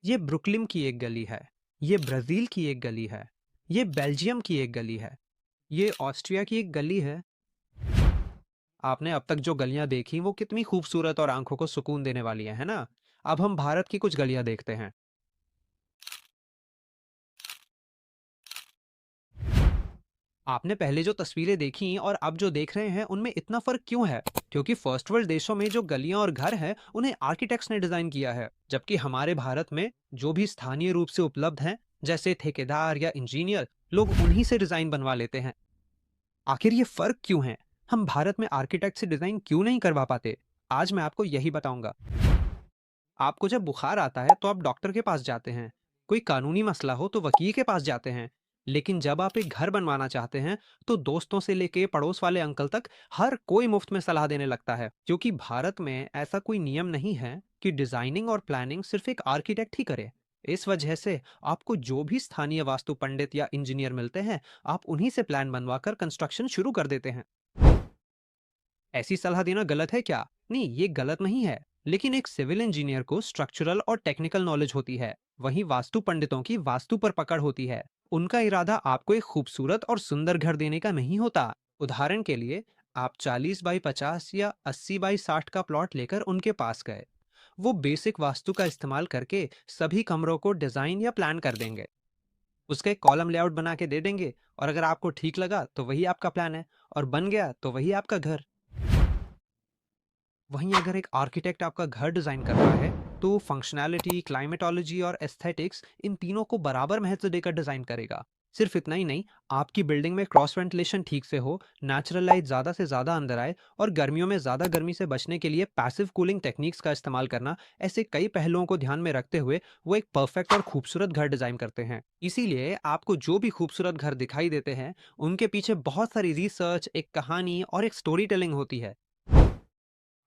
ये ब्रुकलिन की एक गली है, ये ब्राज़ील की एक गली है, ये बेल्जियम की एक गली है, ये ऑस्ट्रिया की एक गली है। आपने अब तक जो गलियां देखी वो कितनी खूबसूरत और आंखों को सुकून देने वाली हैं, है ना? अब हम भारत की कुछ गलियां देखते हैं। आपने पहले जो तस्वीरें देखी और अब जो देख रहे हैं उनमें इतना फर्क क्यों है? क्योंकि फर्स्ट वर्ल्ड देशों में जो गलियां और घर हैं उन्हें आर्किटेक्ट्स ने डिजाइन किया है, जबकि हमारे भारत में जो भी स्थानीय रूप से उपलब्ध हैं, जैसे ठेकेदार या इंजीनियर, लोग उन्हीं से डिजाइन बनवा लेते हैं। आखिर ये फर्क क्यों है? हम भारत में आर्किटेक्ट से डिजाइन क्यों नहीं करवा पाते? आज मैं आपको यही बताऊंगा। आपको जब बुखार आता है तो आप डॉक्टर के पास जाते हैं, कोई कानूनी मसला हो तो वकील के पास जाते हैं, लेकिन जब आप एक घर बनवाना चाहते हैं तो दोस्तों से लेके पड़ोस वाले अंकल तक हर कोई मुफ्त में सलाह देने लगता है, क्योंकि भारत में ऐसा कोई नियम नहीं है कि डिजाइनिंग और प्लानिंग सिर्फ एक आर्किटेक्ट ही करे। इस वजह से आपको जो भी स्थानीय वास्तु पंडित या इंजीनियर मिलते हैं, आप उन्हीं से प्लान बनवाकर कंस्ट्रक्शन शुरू कर देते हैं। ऐसी सलाह देना गलत है क्या? नहीं, ये गलत नहीं है। लेकिन एक सिविल इंजीनियर को स्ट्रक्चरल और टेक्निकल नॉलेज होती है, वहीं वास्तु पंडितों की वास्तु पर पकड़ होती है। उनका इरादा आपको एक खूबसूरत और सुंदर घर देने का नहीं होता। उदाहरण के लिए, आप 40 बाई 50 या 80 बाई 60 का प्लॉट लेकर उनके पास गए। वो बेसिक वास्तु का इस्तेमाल करके सभी कमरों को डिजाइन या प्लान कर देंगे, उसका एक कॉलम लेआउट बना के दे देंगे, और अगर आपको ठीक लगा तो वही आपका प्लान है, और बन गया तो वही आपका घर। वहीं अगर एक आर्किटेक्ट आपका घर डिजाइन कर रहा है, तो फंक्शनैलिटी, क्लाइमेटोलॉजी और एस्थेटिक्स, इन तीनों को बराबर महत्व देकर डिजाइन करेगा। सिर्फ इतना ही नहीं, आपकी बिल्डिंग में क्रॉस वेंटिलेशन ठीक से हो, नेचुरल लाइट ज़्यादा से ज़्यादा अंदर आए, और गर्मियों में ज़्यादा गर्मी से बचने के लिए पैसिव कूलिंग टेक्निक्स का इस्तेमाल करना, ऐसे कई पहलुओं को ध्यान में रखते हुए वो एक परफेक्ट और खूबसूरत घर डिजाइन करते हैं। इसीलिए आपको जो भी खूबसूरत घर दिखाई देते हैं, उनके पीछे बहुत सारी रिसर्च, एक कहानी और एक स्टोरी टेलिंग होती है।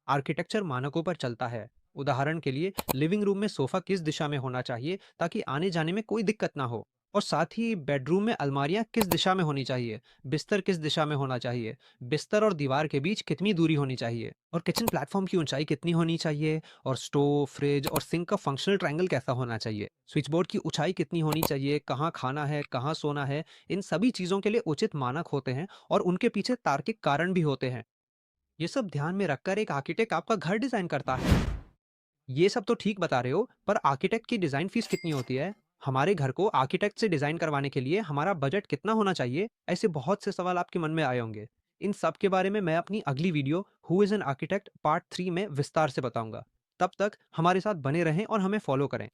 आर्किटेक्चर मानकों पर चलता है। उदाहरण के लिए, लिविंग रूम में सोफा किस दिशा में होना चाहिए ताकि आने जाने में कोई दिक्कत ना हो, और साथ ही बेडरूम में अलमारियां किस दिशा में होनी चाहिए, बिस्तर किस दिशा में होना चाहिए, बिस्तर और दीवार के बीच कितनी दूरी होनी चाहिए, और किचन प्लेटफॉर्म की ऊंचाई कितनी होनी चाहिए, और स्टोव, फ्रिज और सिंक का फंक्शनल ट्रायंगल कैसा होना चाहिए, स्विच बोर्ड की ऊंचाई कितनी होनी चाहिए, कहाँ खाना है, कहाँ सोना है। इन सभी चीज़ों के लिए उचित मानक होते हैं, और उनके पीछे तार्किक कारण भी होते हैं। ये सब ध्यान में रखकर एक आर्किटेक्ट आपका घर डिजाइन करता है। ये सब तो ठीक बता रहे हो, पर आर्किटेक्ट की डिजाइन फीस कितनी होती है? हमारे घर को आर्किटेक्ट से डिजाइन करवाने के लिए हमारा बजट कितना होना चाहिए? ऐसे बहुत से सवाल आपके मन में आए होंगे। इन सब के बारे में मैं अपनी अगली video who is an architect part 3 में विस्तार से बताऊंगा। तब तक हमारे साथ बने रहें और हमें फॉलो करें।